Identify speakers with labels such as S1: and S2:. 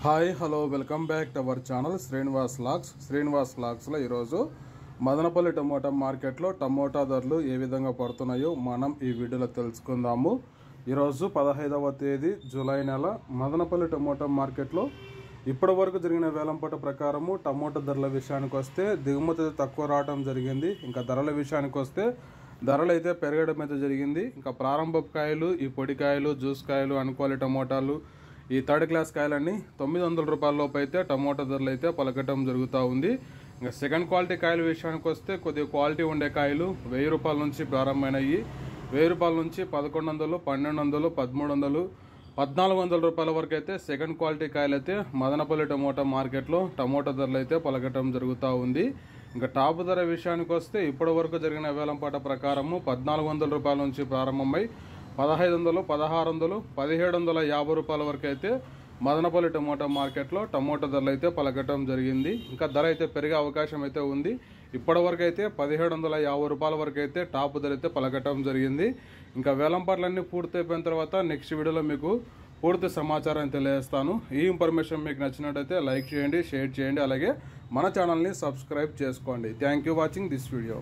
S1: Hi hello welcome back to our channel Srinivas వ్లాగ్స్లో ఈరోజు Madanapalli tomato మార్కెట్లో టమోటా ధరలు ఏ విధంగా పడుతున్నాయో మనం ఈ వీడియోలో తెలుసుకుందాము. ఈరోజు 15వ తేదీ జూలై నెల మదనపల్లి టమోటా మార్కెట్లో ఇప్పటి వరకు జరిగిన వేలంపాట ప్రకారము టమోటా ధరల విషయానికి వస్తే దిగుమతి తక్కువ రావడం జరిగింది. ఇంకా ధరల విషయానికి వస్తే ధరలు అయితే పెరగడం అయితే జరిగింది. ఇంకా ప్రారంభపు కాయలు, ఈ పొడి కాయలు, జ్యూస్ కాయలు, అనుకోవాలి టమోటాలు, ఈ థర్డ్ క్లాస్ కాయలన్నీ 900 రూపాయల లోపు అయితే టమోటా ధరలు అయితే పలకటం జరుగుతూ ఉంది. ఇంకా సెకండ్ క్వాలిటీ కాయల విషయానికి వస్తే కొద్దిగా క్వాలిటీ ఉండే కాయలు 1000 రూపాయల నుంచి ప్రారంభమైనవి. 1000 రూపాయల నుంచి 1100, 1200, 1300, 1400 రూపాయల వరకు అయితే సెకండ్ క్వాలిటీ కాయలు అయితే మదనపల్లి టమోటా మార్కెట్లో టమోటా ధరలు అయితే పలకటం జరుగుతూ ఉంది. ఇంకా టాప్ ధర విషయానికి వస్తే ఇప్పటి వరకు జరిగిన వేలంపాట ప్రకారము 1400 రూపాయల నుంచి ప్రారంభమై 1500, 1600, 1750 రూపాయల వరకు అయితే మదనపల్లి టమోటా మార్కెట్లో టమోటా ధరలు అయితే పలకటం జరిగింది. ఇంకా ధర అయితే పెరిగే అవకాశం అయితే ఉంది. ఇప్పటి వరకు అయితే 1750 రూపాయల వరకు అయితే టాప్ ధర అయితే పలకటం జరిగింది. ఇంకా వేలంపాట్లన్నీ పూర్తి అయిపోయిన తర్వాత నెక్స్ట్ వీడియోలో మీకు పూర్తి సమాచారం తెలియజేస్తాను. ఈ ఇన్ఫర్మేషన్ మీకు నచ్చినట్టయితే లైక్ చేయండి, షేర్ చేయండి, అలాగే మన ఛానల్ని సబ్స్క్రైబ్ చేసుకోండి. Thank you watching this video.